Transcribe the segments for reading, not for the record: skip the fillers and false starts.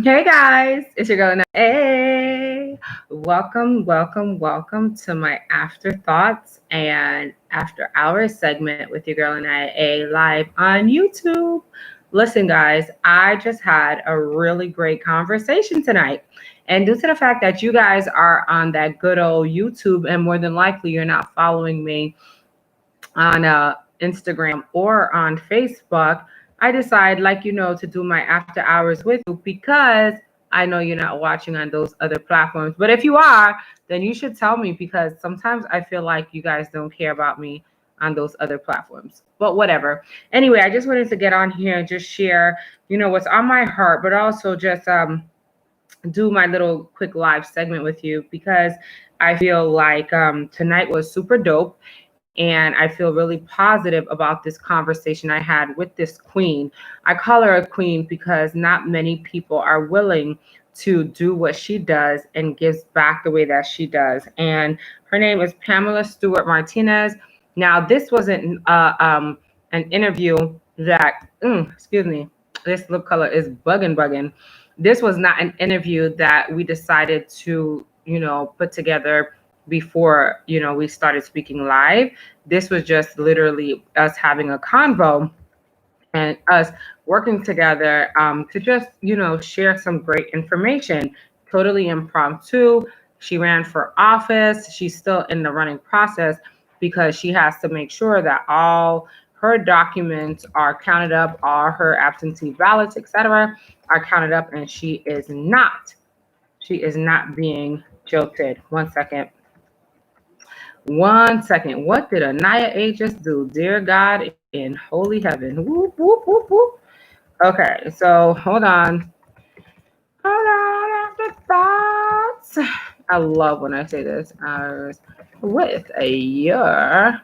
Hey guys, it's your girl Aniya A. Welcome to my afterthoughts and after hours segment with your girl Aniya A live on YouTube. Listen, guys, I just had a really great conversation tonight. And due to the fact that you guys are on that good old YouTube, and more than likely you're not following me on Instagram or on Facebook, I decide, to do my after hours with you because I know you're not watching on those other platforms. But if you are, then you should tell me because sometimes I feel like you guys don't care about me on those other platforms. But whatever. Anyway, I just wanted to get on here and just share, what's on my heart, but also just do my little quick live segment with you because I feel like tonight was super dope. And I feel really positive about this conversation I had with this queen. I call her a queen because not many people are willing to do what she does and gives back the way that she does. And her name is Pamela Stewart Martinez. Now, this wasn't an interview that, excuse me, this lip color is bugging. This was not an interview that we decided to, put together before, we started speaking live. This was just literally us having a convo and us working together to just, share some great information. Totally impromptu. She ran for office. She's still in the running process because she has to make sure that all her documents are counted up, all her absentee ballots, etc., are counted up, and she is not. She is not being jilted. 1 second. 1 second. What did Aniya A just do? Dear God in holy heaven. Whoop, whoop, whoop, whoop. Okay, so hold on. Hold on. After thoughts. I love when I say this. With a year.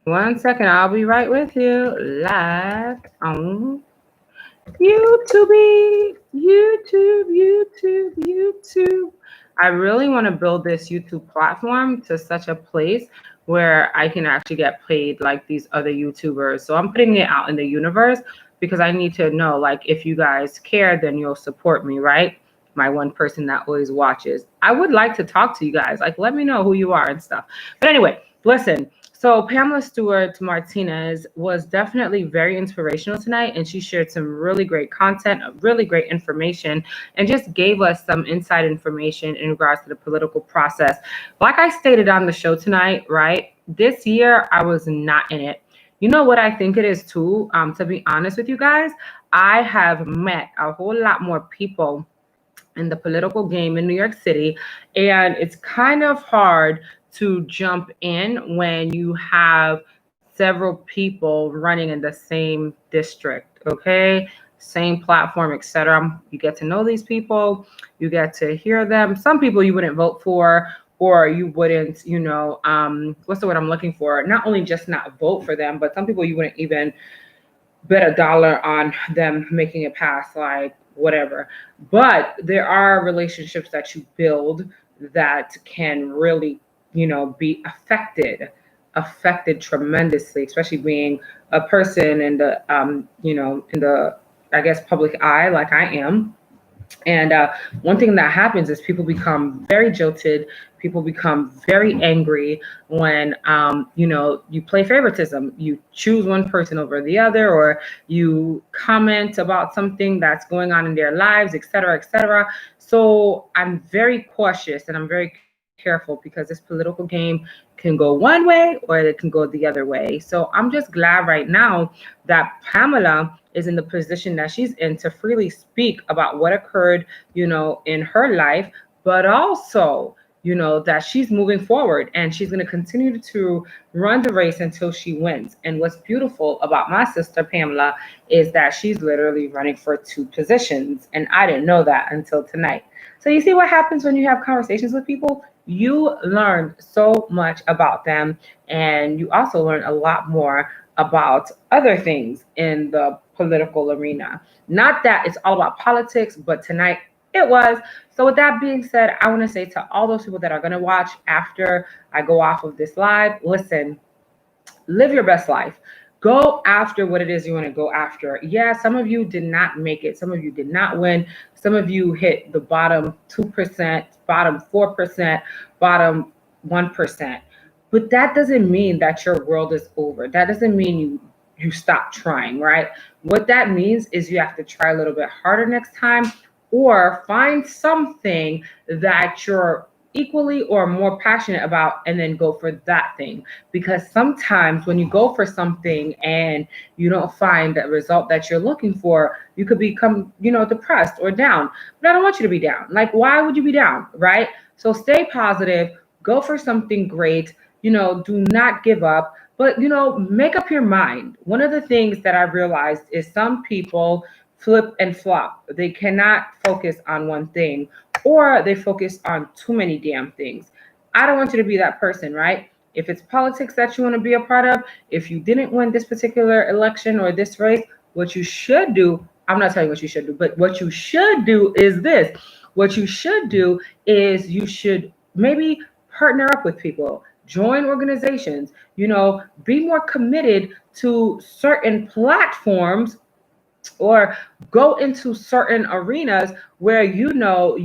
1 second. I'll be right with you. Live on YouTube. I really want to build this YouTube platform to such a place where I can actually get paid like these other YouTubers. So I'm putting it out in the universe because I need to know, like, if you guys care, then you'll support me, right? My one person that always watches. I would like to talk to you guys. Like, let me know who you are and stuff. But anyway, listen. So Pamela Stewart Martinez was definitely very inspirational tonight, and she shared some really great content, really great information, and just gave us some inside information in regards to the political process. Like I stated on the show tonight, right? This year I was not in it. You know what I think it is too? To be honest with you guys, I have met a whole lot more people in the political game in New York City. And it's kind of hard to jump in when you have several people running in the same district, okay? Same platform, etc. You get to know these people, you get to hear them. Some people you wouldn't vote for, or you wouldn't, what's the word I'm looking for? Not only just not vote for them, but some people you wouldn't even bet a dollar on them making it past, like whatever. But there are relationships that you build that can really, be affected tremendously, especially being a person in the in the, I guess, public eye like I am. And one thing that happens is people become very jilted. People become very angry when, you play favoritism. You choose one person over the other, or you comment about something that's going on in their lives, et cetera, et cetera. So I'm very cautious and I'm very careful because this political game can go one way or it can go the other way. So I'm just glad right now that Pamela is in the position that she's in to freely speak about what occurred, in her life, but also, that she's moving forward and she's going to continue to run the race until she wins. And what's beautiful about my sister Pamela is that she's literally running for two positions. And I didn't know that until tonight. So you see what happens when you have conversations with people? You learn so much about them, and you also learn a lot more about other things in the political arena. Not that it's all about politics, but tonight it was. So, with that being said, I want to say to all those people that are going to watch after I go off of this live, listen, live your best life. Go after what it is you want to go after. Yeah, some of you did not make it. Some of you did not win. Some of you hit the bottom 2%, bottom 4%, bottom 1%. But that doesn't mean that your world is over. That doesn't mean you stop trying, right? What that means is you have to try a little bit harder next time, or find something that you're equally or more passionate about and then go for that thing. Because sometimes when you go for something and you don't find the result that you're looking for, you could become, depressed or down. But I don't want you to be down. Like, why would you be down, right? So stay positive, go for something great, do not give up. But make up your mind. One of the things that I've realized is some people flip and flop. They cannot focus on one thing, or they focus on too many damn things. I don't want you to be that person, right? If it's politics that you want to be a part of, if you didn't win this particular election or this race, what you should do, I'm not telling you what you should do, but what you should do is this. What you should do is you should maybe partner up with people, join organizations, be more committed to certain platforms, or go into certain arenas where you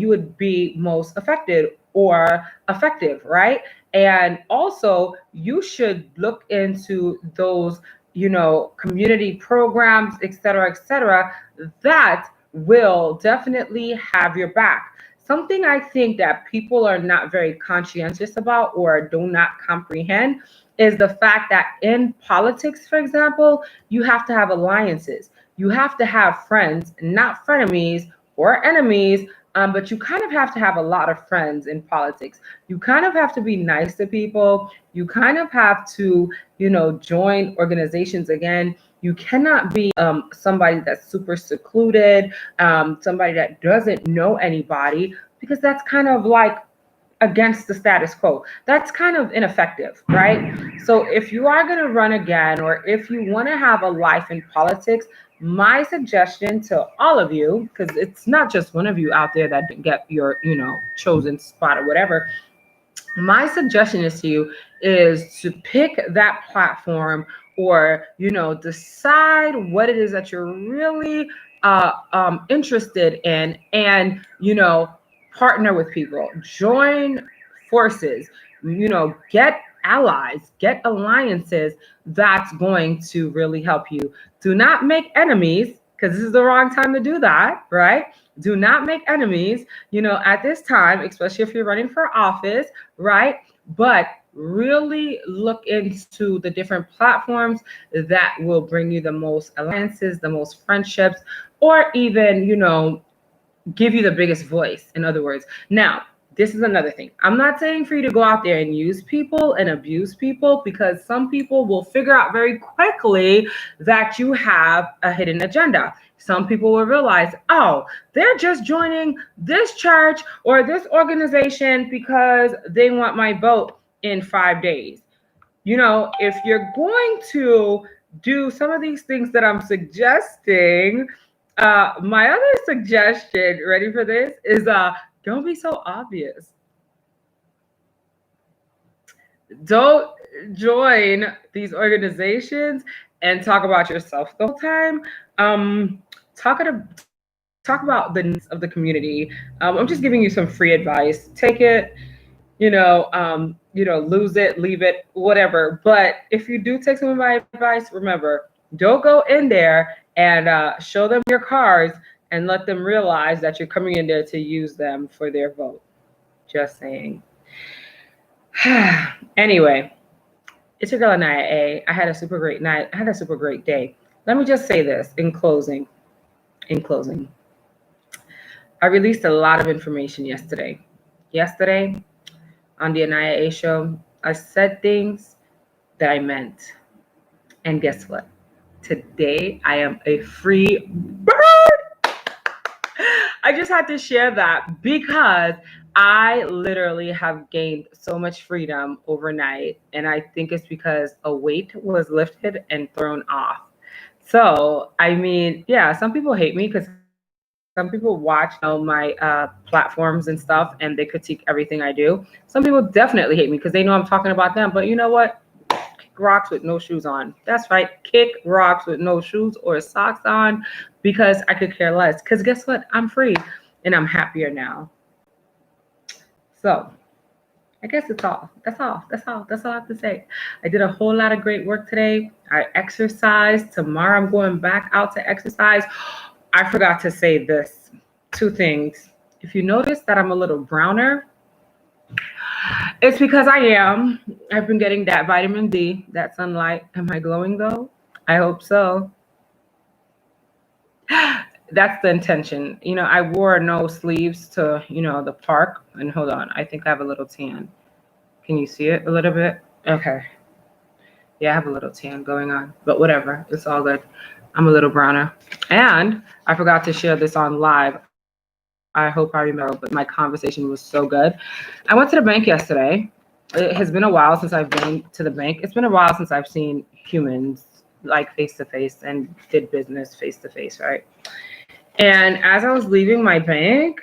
would be most affected or effective, right? And also you should look into those, community programs, et cetera, that will definitely have your back. Something I think that people are not very conscientious about or do not comprehend is the fact that in politics, for example, you have to have alliances. You have to have friends, not frenemies or enemies, but you kind of have to have a lot of friends in politics. You kind of have to be nice to people. You kind of have to, join organizations again. You cannot be somebody that's super secluded, somebody that doesn't know anybody, because that's kind of like against the status quo. That's kind of ineffective, right? So if you are going to run again, or if you want to have a life in politics, my suggestion to all of you, because it's not just one of you out there that didn't get your, chosen spot or whatever, my suggestion is to you is to pick that platform, or decide what it is that you're really interested in, and partner with people, join forces, get allies, get alliances. That's going to really help you. Do not make enemies, because this is the wrong time to do that, right? Do not make enemies, at this time, especially if you're running for office, right? But really look into the different platforms that will bring you the most alliances, the most friendships, or even, give you the biggest voice, in other words. Now, this is another thing. I'm not saying for you to go out there and use people and abuse people, because some people will figure out very quickly that you have a hidden agenda. Some people will realize, oh, they're just joining this church or this organization because they want my vote in 5 days. If you're going to do some of these things that I'm suggesting, my other suggestion, ready for this, is don't be so obvious. Don't join these organizations and talk about yourself the whole time. Talk about the needs of the community. I'm just giving you some free advice. Take it, lose it, leave it, whatever. But if you do take some of my advice, remember, don't go in there and show them your cards and let them realize that you're coming in there to use them for their vote. Just saying. Anyway, it's your girl Aniya A. I had a super great night. I had a super great day. Let me just say this in closing. In closing, I released a lot of information yesterday. Yesterday, on the Aniya A show, I said things that I meant. And guess what? Today, I am a free bird. I just had to share that because I literally have gained so much freedom overnight. And I think it's because a weight was lifted and thrown off. So, I mean, yeah, some people hate me because some people watch, my platforms and stuff, and they critique everything I do. Some people definitely hate me because they know I'm talking about them. But you know what? Great. rocks with no shoes on. That's right, kick rocks with no shoes or socks on, because I could care less. Because guess what? I'm free and I'm happier now. So I guess it's all. That's all. That's all. That's all I have to say. I did a whole lot of great work today. I exercised. Tomorrow I'm going back out to exercise. I forgot to say this. Two things. If you notice that I'm a little browner, it's because I am. I've been getting that vitamin D, that sunlight. Am I glowing though? I hope so. That's the intention. I wore no sleeves to, the park. And hold on, I think I have a little tan. Can you see it a little bit? Okay. Yeah, I have a little tan going on, but whatever. It's all good. I'm a little browner. And I forgot to share this on live. I hope I remember, but my conversation was so good. I went to the bank yesterday. It has been a while since I've been to the bank. It's been a while since I've seen humans like face to face and did business face to face, right? And as I was leaving my bank,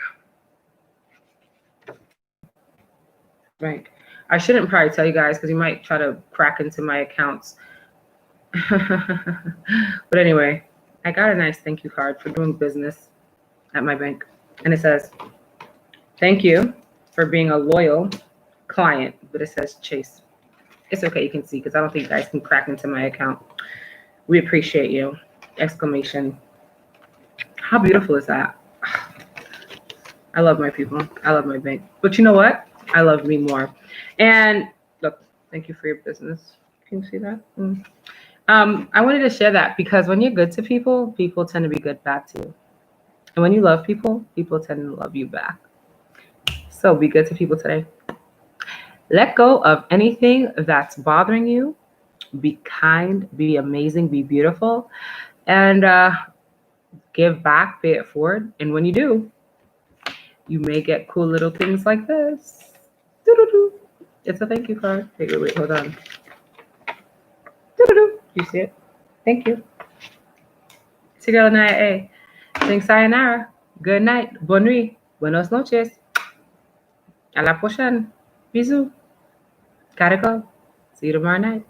I shouldn't probably tell you guys because you might try to crack into my accounts. But anyway, I got a nice thank you card for doing business at my bank. And it says, thank you for being a loyal client. But it says Chase. It's okay, you can see, because I don't think you guys can crack into my account. We appreciate you! Exclamation. How beautiful is that? I love my people. I love my bank. But you know what? I love me more. And look, thank you for your business. Can you see that? I wanted to share that because when you're good to people, people tend to be good back to you. And when you love people, people tend to love you back. So be good to people today. Let go of anything that's bothering you. Be kind, be amazing, be beautiful, and give back, pay it forward. And when you do, you may get cool little things like this. Doo-doo-doo. It's a thank you card. Wait, hold on. Doo-doo-doo. You see it? Thank you. It's your girl, Aniya A. Saying sayonara. Good night. Bonne nuit. Buenos noches. A la prochaine. Bisous. Gotta go. See you tomorrow night.